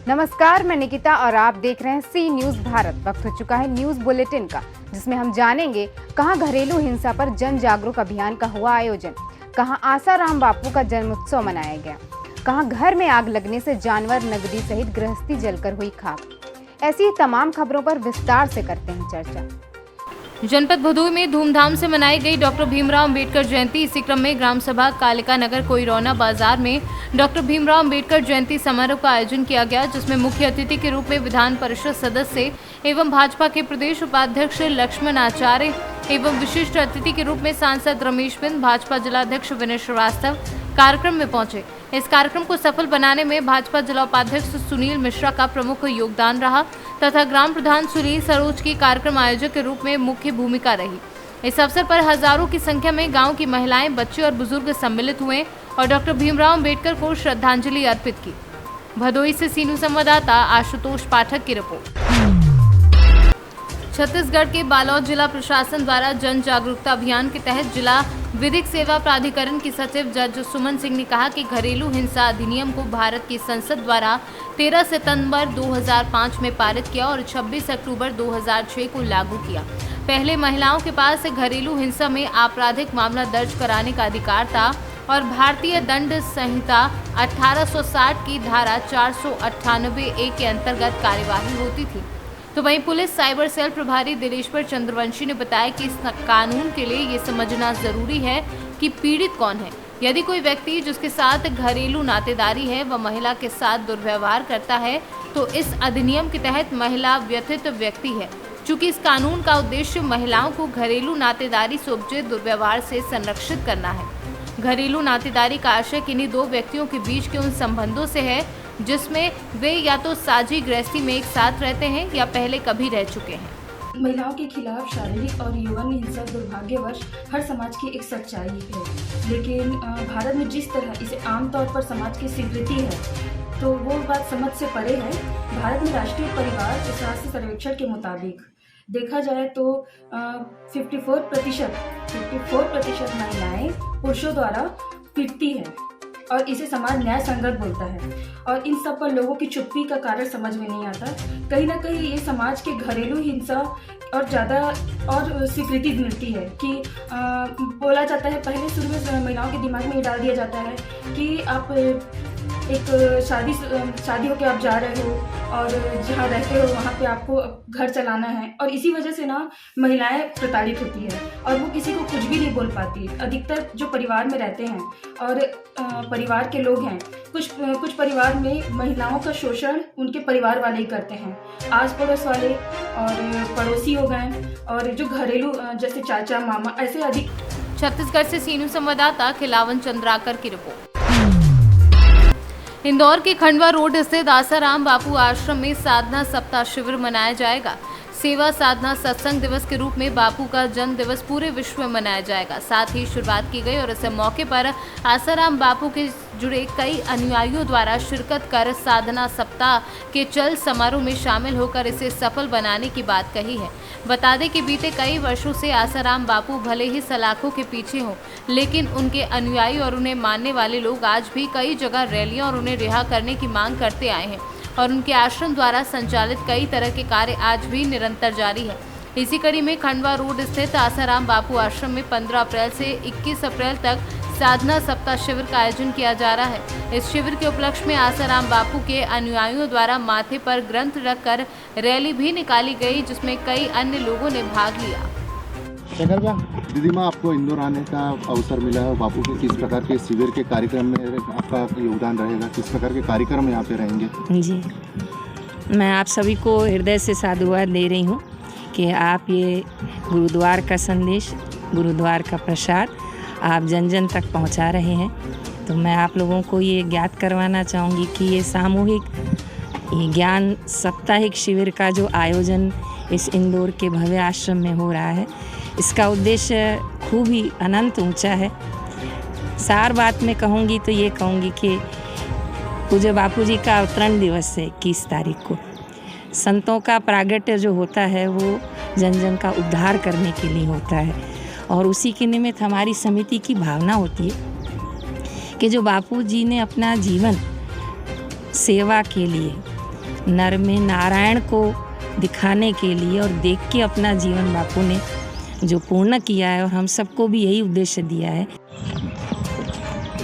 नमस्कार, मैं निकिता और आप देख रहे हैं सी न्यूज भारत। वक्त हो चुका है न्यूज बुलेटिन का, जिसमें हम जानेंगे कहां घरेलू हिंसा पर जन जागरूक अभियान का हुआ आयोजन, कहां आसाराम बापू का जन्मोत्सव मनाया गया, कहां घर में आग लगने से जानवर, नगदी सहित गृहस्थी जलकर हुई खाक। ऐसी तमाम खबरों पर विस्तार से करते हैं चर्चा। जनपद भदोही में धूमधाम से मनाई गई डॉक्टर भीमराव अंबेडकर जयंती। इसी क्रम में ग्राम सभा कालिका नगर कोइरौना बाजार में डॉक्टर भीमराव अंबेडकर जयंती समारोह का आयोजन किया गया, जिसमें मुख्य अतिथि के रूप में विधान परिषद सदस्य एवं भाजपा के प्रदेश उपाध्यक्ष लक्ष्मण आचार्य एवं विशिष्ट अतिथि के रूप में सांसद रमेश बिंद, भाजपा जिलाध्यक्ष विनय श्रीवास्तव कार्यक्रम में पहुंचे। इस कार्यक्रम को सफल बनाने में भाजपा जिला उपाध्यक्ष सुनील मिश्रा का प्रमुख योगदान रहा तथा ग्राम प्रधान सुनील सरोज की कार्यक्रम आयोजक के रूप में मुख्य भूमिका रही। इस अवसर पर हजारों की संख्या में गांव की महिलाएं, बच्चे और बुजुर्ग सम्मिलित हुए और डॉक्टर भीमराव अंबेडकर को श्रद्धांजलि अर्पित की। भदोही से सीनू संवाददाता आशुतोष पाठक की रिपोर्ट। छत्तीसगढ़ के बालोद जिला प्रशासन द्वारा जन जागरूकता अभियान के तहत जिला विधिक सेवा प्राधिकरण की सचिव जज सुमन सिंह ने कहा कि घरेलू हिंसा अधिनियम को भारत की संसद द्वारा 13 सितंबर 2005 में पारित किया और 26 अक्टूबर 2006 को लागू किया। पहले महिलाओं के पास घरेलू हिंसा में आपराधिक मामला दर्ज कराने का अधिकार था और भारतीय दंड संहिता 1860 की धारा 498A के अंतर्गत कार्यवाही होती थी। तो वहीं पुलिस साइबर सेल प्रभारी दिलेश्वर चंद्रवंशी ने बताया कि इस कानून के लिए ये समझना जरूरी है कि पीड़ित कौन है। यदि कोई व्यक्ति जिसके साथ घरेलू नातेदारी है वह महिला के साथ दुर्व्यवहार करता है तो इस अधिनियम के तहत महिला व्यथित व्यक्ति है। चूंकि इस कानून का उद्देश्य महिलाओं को घरेलू नातेदारी से उपजे दुर्व्यवहार से संरक्षित करना है। घरेलू नातेदारी का आशय किन्हीं दो व्यक्तियों के बीच के उन संबंधों से है जिसमें वे या तो साझी गृहस्थी में एक साथ रहते हैं या पहले कभी रह चुके हैं। महिलाओं के खिलाफ शारीरिक और यौन हिंसा दुर्भाग्यवश हर समाज की एक सच्चाई है, लेकिन भारत में जिस तरह इसे आमतौर पर समाज की स्वीकृति है तो वो बात समझ से परे है। भारत में राष्ट्रीय परिवार स्वास्थ्य सर्वेक्षण के मुताबिक देखा जाए तो 54% महिलाएं पुरुषों द्वारा पीड़ती है और इसे समाज न्याय संगत बोलता है। और इन सब पर लोगों की चुप्पी का कारण समझ में नहीं आता। कहीं ना कहीं ये समाज के घरेलू हिंसा और ज़्यादा और स्वीकृति मिलती है कि बोला जाता है, पहले शुरू में महिलाओं के दिमाग में ये डाल दिया जाता है कि आप एक शादी होकर आप जा रहे हो और जहाँ रहते हो वहाँ पे आपको घर चलाना है, और इसी वजह से ना महिलाएं प्रताड़ित होती है और वो किसी को कुछ भी नहीं बोल पाती। अधिकतर जो परिवार में रहते हैं और परिवार के लोग हैं, कुछ परिवार में महिलाओं का शोषण उनके परिवार वाले ही करते हैं, आस पड़ोस वाले और पड़ोसी हो गए और जो घरेलू जैसे चाचा मामा ऐसे अधिक। छत्तीसगढ़ से सीनू संवाददाता खिलावन चंद्राकर की रिपोर्ट। इंदौर के खंडवा रोड स्थित आसाराम बापू आश्रम में साधना सप्ताह शिविर मनाया जाएगा। सेवा साधना सत्संग दिवस के रूप में बापू का जन्म दिवस पूरे विश्व में मनाया जाएगा। साथ ही शुरुआत की गई और इस मौके पर आसाराम बापू के जुड़े कई अनुयायियों द्वारा शिरकत कर साधना सप्ताह के चल समारोह में शामिल होकर इसे सफल बनाने की बात कही है। बता दें कि बीते कई वर्षों से आसाराम बापू भले ही सलाखों के पीछे हों, लेकिन उनके अनुयायी और उन्हें मानने वाले लोग आज भी कई जगह रैलियां और उन्हें रिहा करने की मांग करते आए हैं और उनके आश्रम द्वारा संचालित कई तरह के कार्य आज भी निरंतर जारी है। इसी कड़ी में खंडवा रोड स्थित आसाराम बापू आश्रम में 15 अप्रैल से 21 अप्रैल तक साधना सप्ताह शिविर का आयोजन किया जा रहा है। इस शिविर के उपलक्ष्य में आसाराम बापू के अनुयायियों द्वारा माथे पर ग्रंथ रखकर रैली भी निकाली गई, जिसमें कई अन्य लोगों ने भाग लिया। दीदी माँ, आपको इंदौर आने का अवसर मिला है, बापू के किस प्रकार के शिविर के कार्यक्रम में आपका योगदान रहेगा, किस प्रकार के कार्यक्रम यहाँ पे रहेंगे? जी, मैं आप सभी को हृदय से साधुवाद दे रही हूँ कि आप ये गुरुद्वार का संदेश, गुरुद्वार का प्रसाद आप जन जन तक पहुँचा रहे हैं। तो मैं आप लोगों को ये ज्ञात करवाना चाहूँगी कि ये सामूहिक ये ज्ञान साप्ताहिक शिविर का जो आयोजन इस इंदौर के भव्य आश्रम में हो रहा है, इसका उद्देश्य खूब ही अनंत ऊंचा है। सार बात में कहूँगी तो ये कहूँगी कि पूज्य बापू जी का अवतरण दिवस है 21 तारीख को। संतों का प्रागट्य जो होता है वो जन जन का उद्धार करने के लिए होता है और उसी के निमित्त हमारी समिति की भावना होती है कि जो बापू जी ने अपना जीवन सेवा के लिए नर में नारायण को दिखाने के लिए और देख के अपना जीवन बापू ने जो पूर्ण किया है, और हम सबको भी यही उद्देश्य दिया है।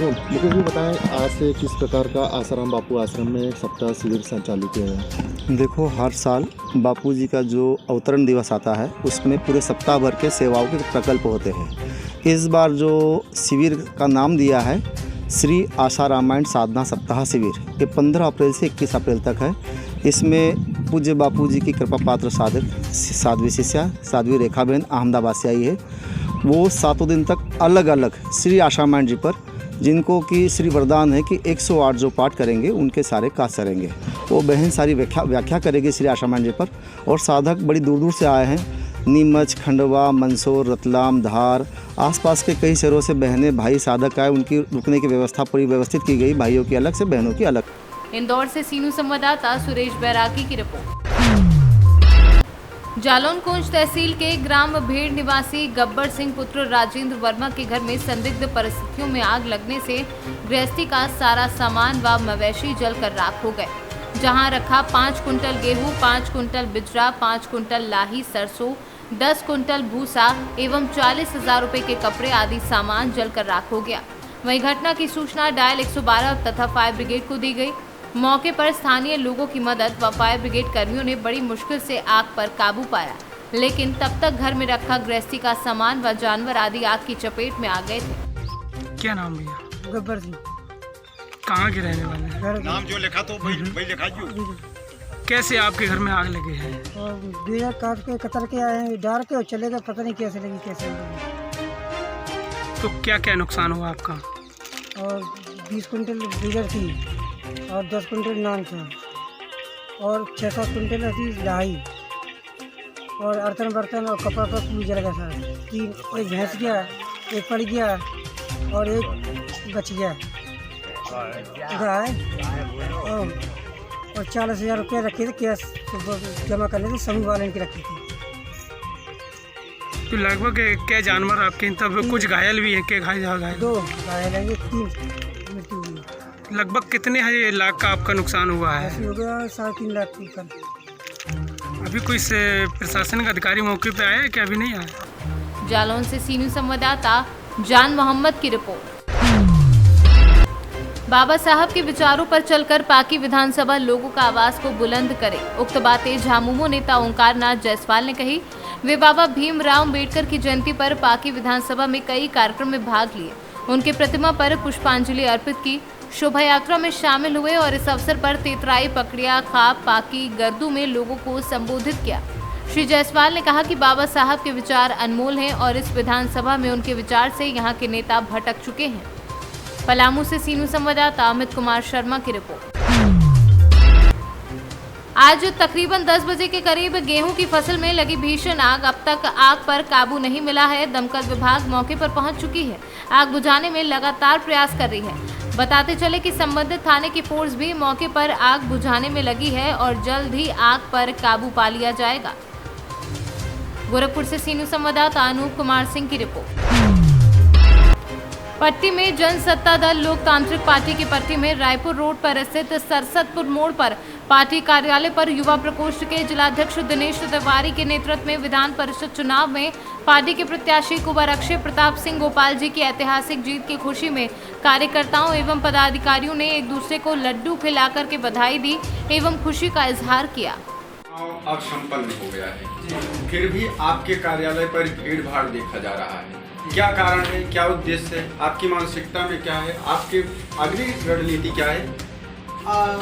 मुकेश जी बताएं, आज से किस प्रकार का आसाराम बापू आश्रम में सप्ताह शिविर संचालित किया गया? देखो, हर साल बापू जी का जो अवतरण दिवस आता है उसमें पूरे सप्ताह भर के सेवाओं के प्रकल्प होते हैं। इस बार जो शिविर का नाम दिया है श्री आशा रामायण साधना सप्ताह शिविर, ये 15 अप्रैल से 21 अप्रैल तक है। इसमें पूज्य बापू जी की कृपा पात्र साधक साध्वी शिष्या साध्वी रेखाबेन अहमदाबाद से आई है। वो 7 दिन तक अलग अलग श्री आशा रामायण जी पर, जिनको कि श्री वरदान है कि 108 जो पाठ करेंगे उनके सारे काज करेंगे, वो बहन सारी व्याख्या करेगी श्री आशा रामायण जी पर। और साधक बड़ी दूर दूर से आए हैं, नीमच, खंडवा, मंदसौर, रतलाम, धार, आसपास के कई शहरों से बहनें भाई साधक आए। उनकी रुकने की व्यवस्था पूरी व्यवस्थित की गई, भाइयों की अलग से, बहनों की अलग। इंदौर से सीनू संवाददाता सुरेश बैरागी की रिपोर्ट। जालौन कोंच तहसील के ग्राम भेड़ निवासी गब्बर सिंह पुत्र राजेंद्र वर्मा के घर में संदिग्ध परिस्थितियों में आग लगने से गृहस्थी का सारा सामान व मवेशी जलकर राख हो गए। जहां रखा 5 कुंटल गेहूं, 5 कुंटल बिजरा, 5 कुंटल लाही सरसों, 10 कुंटल भूसा एवं 40,000 रुपए के कपड़े आदि सामान जलकर राख हो गया। वहीं घटना की सूचना डायल 112 तथा फायर ब्रिगेड को दी गई। मौके पर स्थानीय लोगों की मदद व फायर ब्रिगेड कर्मियों ने बड़ी मुश्किल से आग पर काबू पाया, लेकिन तब तक घर में रखा गृहस्थी का सामान व जानवर आदि आग की चपेट में आ गए थे। क्या नाम भैया? गब्बर सिंह। कहाँ के रहने वाले हैं? नाम जो लिखा तो वही लिखा जो। कैसे आपके घर में आग लगी है? और बीड़ा काट के कतर के आए हैं, डाल के और चले गए, पता नहीं कैसे लगी कैसे लगी। तो क्या क्या नुकसान हुआ आपका? और 20 कुंटल बीगर थी और 10 कुंटल नान था और 6-7 कुंटल ऐसी लाही और अर्तन बर्तन और कपड़ा पर पूरी जल गया था। 3 एक भैंस गया, एक पड़ गया और एक बच गया गाय। और 40,000 रुपये रखे थे कैश जमा करने थे, समूह वाले की रखी थी। तो लगभग क्या जानवर आपके, तब कुछ घायल भी है? क्या घायल? 2 घायल हैं, 3 मृत्यु हुई। लगभग कितने लाख का आपका नुकसान हुआ है? ऐसे हो गया 3.5 लाख का। अभी कोई से प्रशासन का अधिकारी मौके पे आया है कि अभी नहीं आया? जालौन से सीनू संवाददाता जान मोहम्मद की रिपोर्ट। बाबा साहब के विचारों पर चलकर पाकी विधानसभा लोगों का आवाज को बुलंद करे, उक्त बातें झामुमो नेता ओंकार नाथ जायसवाल ने कही। वे बाबा भीमराव अम्बेडकर की जयंती पर पाकी विधानसभा में कई कार्यक्रम में भाग लिए, उनके प्रतिमा पर पुष्पांजलि अर्पित की, शोभा यात्रा में शामिल हुए और इस अवसर पर तेतराई, पकड़िया, खाप, पाकी, गर्दू में लोगों को संबोधित किया। श्री जायसवाल ने कहा कि बाबा साहब के विचार अनमोल हैं और इस विधानसभा में उनके विचार से यहाँ के नेता भटक चुके हैं। पलामू से सीनू संवाददाता अमित कुमार शर्मा की रिपोर्ट। आज तकरीबन 10 बजे के करीब गेहूं की फसल में लगी भीषण आग, अब तक आग पर काबू नहीं मिला है। दमकल विभाग मौके पर पहुंच चुकी है, आग बुझाने में लगातार प्रयास कर रही है। बताते चले कि संबंधित थाने की फोर्स भी मौके पर आग बुझाने में लगी है और जल्द ही आग पर काबू पा लिया जाएगा। गोरखपुर से सीनू संवाददाता अनूप कुमार सिंह की रिपोर्ट। पट्टी में जनसत्ता दल लोकतांत्रिक पार्टी की पट्टी में रायपुर रोड पर स्थित सरसतपुर मोड़ पर पार्टी कार्यालय पर युवा प्रकोष्ठ के जिलाध्यक्ष दिनेश तिवारी के नेतृत्व में विधान परिषद चुनाव में पार्टी के प्रत्याशी कुंवर अक्षय प्रताप सिंह गोपाल जी की ऐतिहासिक जीत की खुशी में कार्यकर्ताओं एवं पदाधिकारियों ने एक दूसरे को लड्डू खिलाकर के बधाई दी एवं खुशी का इजहार किया। अब संपन्न हो गया है, फिर भी आपके कार्यालय पर भीड़ भाड़ देखा जा रहा है, क्या कारण है, क्या उद्देश्य है, आपकी मानसिकता में क्या है, आपकी अगली रणनीति क्या है?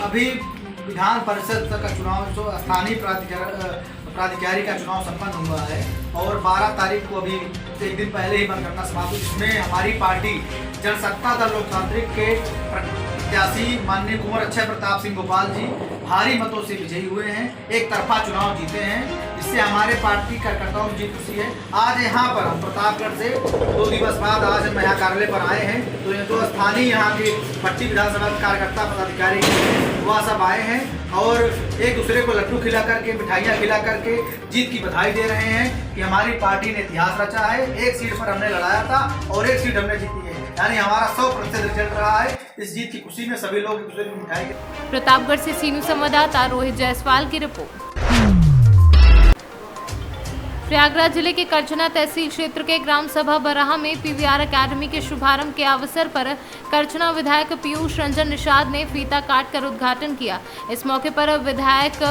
अभी विधान परिषद का चुनाव जो स्थानीय प्राधिकारी का चुनाव संपन्न हुआ है और 12 तारीख को अभी एक दिन पहले ही मतगणना समाप्त हुई, जिसमें हमारी पार्टी जनसत्ता दल लोकतांत्रिक के प्रत्याशी माननीय कुंवर अक्षय प्रताप सिंह गोपाल जी भारी मतों से विजयी हुए हैं, एक तरफा चुनाव जीते हैं, इससे हमारे पार्टी कार्यकर्ताओं में जीत खुशी है। आज यहाँ पर हम प्रतापगढ़ से 2 दिवस बाद आज हम यहाँ कार्यालय पर आए हैं, तो ये जो स्थानीय यहाँ के पट्टी विधानसभा कार्यकर्ता पदाधिकारी वह सब आए हैं और एक दूसरे को लड्डू खिला करके, मिठाइयाँ खिला करके जीत की बधाई दे रहे हैं कि हमारी पार्टी ने इतिहास रचा है, एक सीट पर हमने लड़ाया था और एक सीट हमने जीती है, यानी हमारा 100% रिजल्ट रहा है। इस जीत की खुशी में सभी लोग एक दूसरे की मिठाई प्रतापगढ़ से सीनू संवाददाता रोहित जायसवाल की रिपोर्ट। प्रयागराज जिले के करछना तहसील क्षेत्र के ग्राम सभा बराहा में पीवीआर एकेडमी के शुभारंभ के अवसर पर करछना विधायक पीयूष रंजन निषाद ने फीता काट कर उद्घाटन किया। इस मौके पर विधायक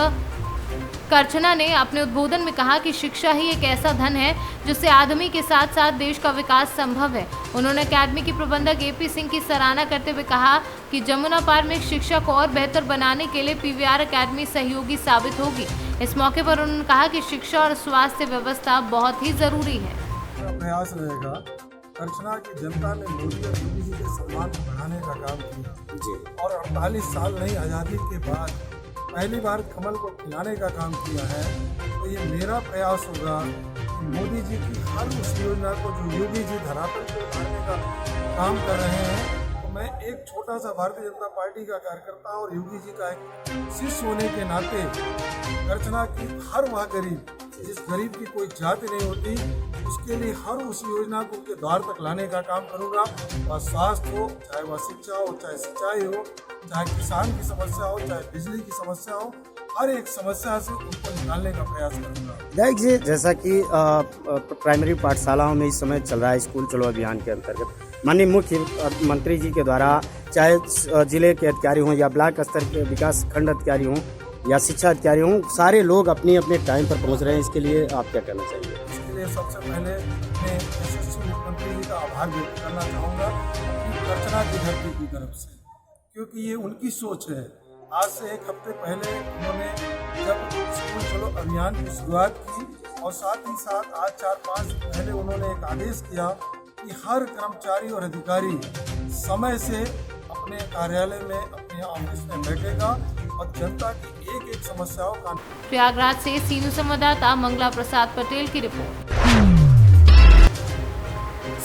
करछना ने अपने उद्बोधन में कहा कि शिक्षा ही एक ऐसा धन है जिससे आदमी के साथ साथ देश का विकास संभव है। उन्होंने एकेडमी के प्रबंधक एपी सिंह की सराहना करते हुए कहा कि जमुना पार में शिक्षा को और बेहतर बनाने के लिए पीवीआर एकेडमी सहयोगी साबित होगी। इस मौके पर उन्होंने कहा कि शिक्षा और स्वास्थ्य व्यवस्था बहुत ही जरूरी है। प्रयास रहेगा। करछना की जनता ने मोदी और योगी जी के सम्मान को बढ़ाने का काम किया और 48 साल नई आज़ादी के बाद पहली बार कमल को खिलाने का काम किया है। तो ये मेरा प्रयास होगा कि मोदी जी की हर उस योजना को जो योगी जी धरातल पे उतारने का काम कर रहे हैं, तो मैं एक छोटा सा भारतीय जनता पार्टी का कार्यकर्ता और योगी जी का एक शिष्य होने के नाते करछना की हर वह गरीब जिस गरीब की कोई जाति नहीं होती, उसके लिए हर उस योजना को उनके द्वार तक लाने का काम करूँगा। वह स्वास्थ्य हो, चाहे वह शिक्षा हो, चाहे सिंचाई हो, चाहे किसान की समस्या हो, चाहे बिजली की समस्या हो, हर एक समस्या से उनको निकालने का प्रयास करूँगा। विधायक जी, जैसा कि प्राइमरी पाठशालाओं में इस समय चल रहा है स्कूल चलो अभियान के अंतर्गत माननीय मुख्यमंत्री जी के द्वारा, चाहे जिले के अधिकारी हों या ब्लॉक स्तर के विकास खंड अधिकारी हों या शिक्षा अधिकारी हों, सारे लोग अपने अपने टाइम पर पहुंच रहे हैं। इसके लिए आप क्या कहना चाहिए? इसके लिए सबसे पहले मैं यशस्वी मुख्यमंत्री जी का आभार व्यक्त करना चाहूँगा करछना की धरती की तरफ से, क्योंकि ये उनकी सोच है। आज से एक हफ्ते पहले उन्होंने जब स्कूल चलो अभियान की शुरुआत की और साथ ही साथ आज 4-5 दिन पहले उन्होंने एक आदेश किया कि हर कर्मचारी और अधिकारी समय से अपने कार्यालय में अपने ऑफिस में बैठेगा और जनता की एक एक समस्याओं का। प्रयागराज से सीनू संवाददाता मंगला प्रसाद पटेल की रिपोर्ट।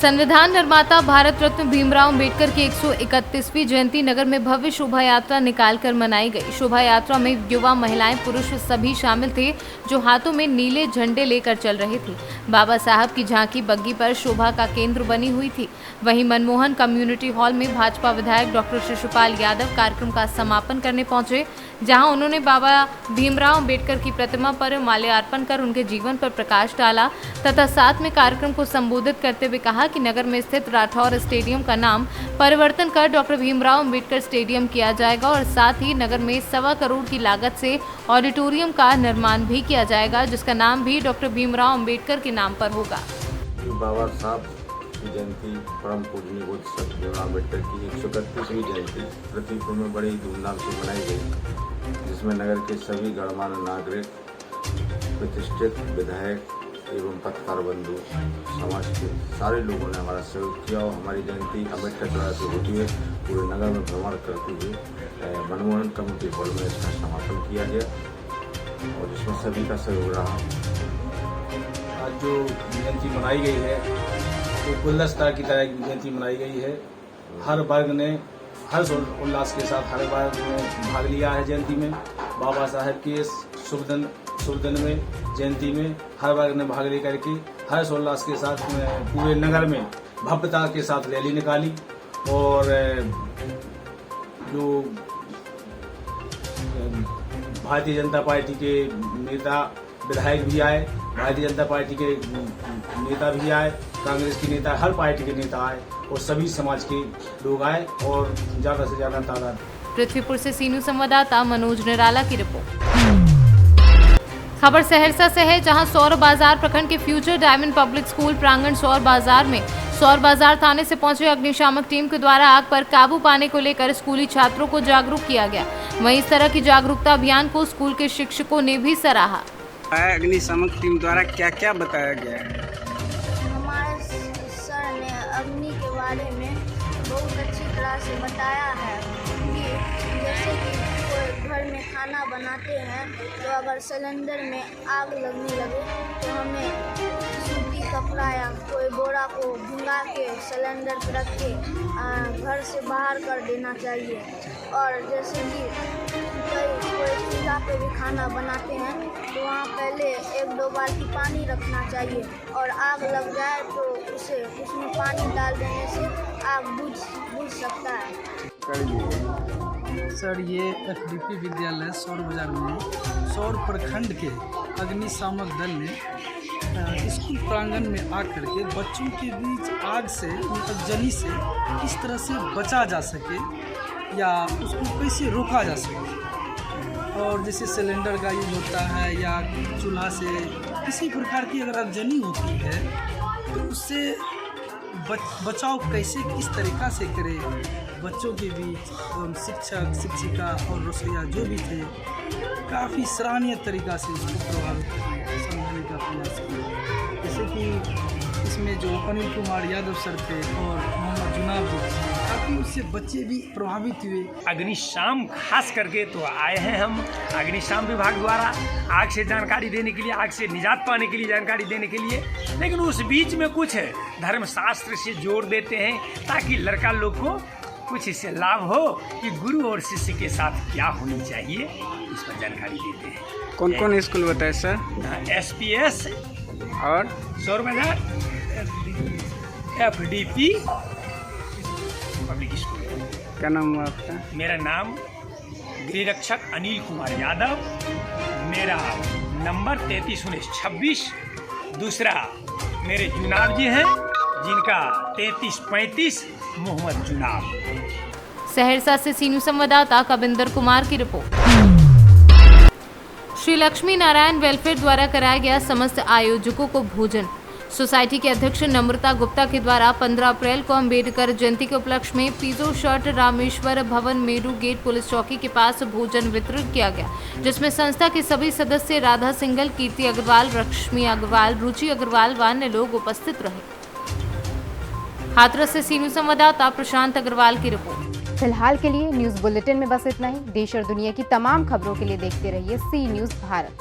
संविधान निर्माता भारत रत्न भीमराव अंबेडकर की 131वीं जयंती नगर में भव्य शोभा यात्रा निकालकर मनाई गई। शोभा यात्रा में युवा, महिलाएं, पुरुष सभी शामिल थे जो हाथों में नीले झंडे लेकर चल रहे थे। बाबा साहब की झांकी बग्गी पर शोभा का केंद्र बनी हुई थी। वहीं मनमोहन कम्युनिटी हॉल में भाजपा विधायक डॉक्टर शिशुपाल यादव कार्यक्रम का समापन करने पहुंचे, जहां उन्होंने बाबा भीमराव अंबेडकर की प्रतिमा पर माल्यार्पण कर उनके जीवन पर प्रकाश डाला तथा साथ में कार्यक्रम को संबोधित करते हुए कहा कि नगर में स्थित राठौर स्टेडियम का नाम परिवर्तन कर डॉक्टर भीमराव अंबेडकर स्टेडियम किया जाएगा और साथ ही नगर में 1.25 करोड़ की लागत से ऑडिटोरियम का निर्माण भी किया जाएगा, जिसका नाम भी डॉक्टर भीमराव अंबेडकर के नाम पर होगा। बाबा साहब की जयंती परम पूजनीय भीमराव अम्बेडकर की 131वीं जयंती प्रतिपुर में बड़ी धूमधाम से मनाई गई, जिसमें नगर के सभी गणमान्य नागरिक, प्रतिष्ठित विधायक एवं पत्रकार बंधु, समाज के सारे लोगों ने हमारा सहयोग किया और हमारी जयंती अम्बेडकर चौराहे से होती हुए पूरे नगर में भ्रमण करते हुए मनमोहन कम्युनिटी हॉल में इसका समापन किया गया और जिसमें सभी का सहयोग रहा। आज जो जयंती मनाई गई है तो गुलदस्ता की तरह की जयंती मनाई गई है। हर वर्ग ने हर्ष और उल्लास के साथ हर वर्ग ने भाग लिया है जयंती में। बाबा साहब के शुभ दिन में जयंती में हर वर्ग ने भाग लेकर के हर्ष उल्लास के साथ पूरे नगर में भव्यता के साथ रैली निकाली और जो भारतीय जनता पार्टी के नेता विधायक भी आए, भारतीय जनता पार्टी के नेता भी आए, कांग्रेस के नेता, हर पार्टी के नेता आए और सभी समाज के लोग आए और ज़्यादा से ज़्यादा तादाद। पृथ्वीपुर से सीनू संवाददाता मनोज निराला की रिपोर्ट। खबर सहरसा से है, जहां सौर बाजार प्रखंड के फ्यूचर डायमंड पब्लिक स्कूल प्रांगण सौर बाजार में सौर बाजार थाने से पहुंचे अग्निशामक टीम के द्वारा आग पर काबू पाने को लेकर स्कूली छात्रों को जागरूक किया गया। वहीं इस तरह की जागरूकता अभियान को स्कूल के शिक्षकों ने भी सराहा। अग्निशामक टीम द्वारा क्या क्या बताया गया है? हमारे सर ने अग्नि के बारे में बहुत अच्छी तरह से बताया है कि जैसे कि कोई घर में खाना बनाते हैं तो अगर सिलेंडर में आग लगने लगे तो हमें सूती कपड़ा या कोई बोरा को भिंगा के सिलेंडर पर रख के घर से बाहर कर देना चाहिए। और जैसे कि कोई चूल्हा पे भी खाना बनाते हैं तो वहाँ पहले 1-2 बाल्टी पानी रखना चाहिए और आग लग जाए तो उसमें पानी डाल देने से आग बुझ सकता है। जानकारी दीजिए। सर ये FDP विद्यालय सौर बाजार में सौर प्रखंड के अग्निशामक दल ने स्कूल प्रांगण में आकर के बच्चों के बीच आग से मतलब जली से किस तरह से बचा जा सके या उसको कैसे रोका जा सके, और जैसे सिलेंडर का यूज होता है या चूल्हा से किसी प्रकार की अगर आगजनी होती है तो उससे बचाव कैसे किस तरीक़ा से करे। बच्चों के बीच शिक्षक शिक्षिका और रसोइया जो भी थे काफ़ी सराहनीय तरीक़ा से उसको प्रभावित समझाने का प्रयास किया। जैसे कि इसमें जो अनिल कुमार यादव सर थे और मोहम्मद जुनाब जी थे, काफ़ी उससे बच्चे भी प्रभावित हुए। अग्निशाम खास करके तो आए हैं हम अग्निशाम विभाग द्वारा आग से जानकारी देने के लिए, आग से निजात पाने के लिए जानकारी देने के लिए, लेकिन उस बीच में कुछ धर्मशास्त्र से जोड़ देते हैं ताकि लड़का लोग को कुछ इससे लाभ हो कि गुरु और शिष्य के साथ क्या होनी चाहिए, इस पर जानकारी देते हैं। कौन कौन स्कूल बताए सर? SPS और सौर बाजार, FDP पब्लिक स्कूल। क्या नाम हुआ आपका? मेरा नाम गृहरक्षक अनिल कुमार यादव, मेरा नंबर 331926। दूसरा मेरे जुनाब जी हैं जिनका 3335 मोहम्मद जुनाब। सहरसा से सीनू संवाददाता कविंदर कुमार की रिपोर्ट। श्री लक्ष्मी नारायण वेलफेयर द्वारा कराया गया समस्त आयोजकों को भोजन। सोसाइटी के अध्यक्ष नम्रता गुप्ता के द्वारा 15 अप्रैल को अंबेडकर जयंती के उपलक्ष्य में पिज़ो शर्ट रामेश्वर भवन मेरू गेट पुलिस चौकी के पास भोजन वितरित किया गया, जिसमें संस्था के सभी सदस्य राधा सिंघल, कीर्ति अग्रवाल, लक्ष्मी अग्रवाल, रुचि अग्रवाल व अन्य लोग उपस्थित रहे। हाथरस से सीनू संवाददाता प्रशांत अग्रवाल की रिपोर्ट। फिलहाल के लिए न्यूज बुलेटिन में बस इतना ही। देश और दुनिया की तमाम खबरों के लिए देखते रहिए सी न्यूज भारत।